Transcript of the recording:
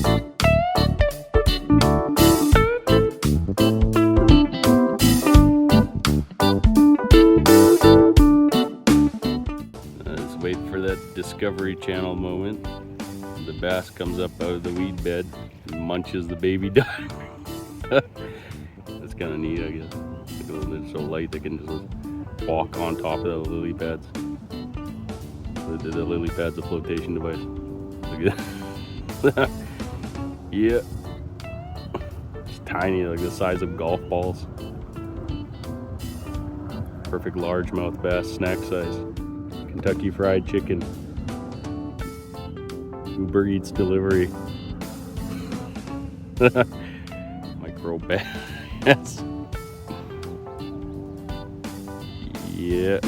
Let's wait for that Discovery Channel moment. The bass comes up out of the weed bed and munches the baby duck. That's kind of neat, I guess. They're so light they can just walk on top of the lily pads. The lily pad's a flotation device. Look at that. Yeah. It's tiny, like the size of golf balls. Perfect largemouth bass, snack size. Kentucky Fried Chicken. Uber Eats delivery. Micro bass. Yeah.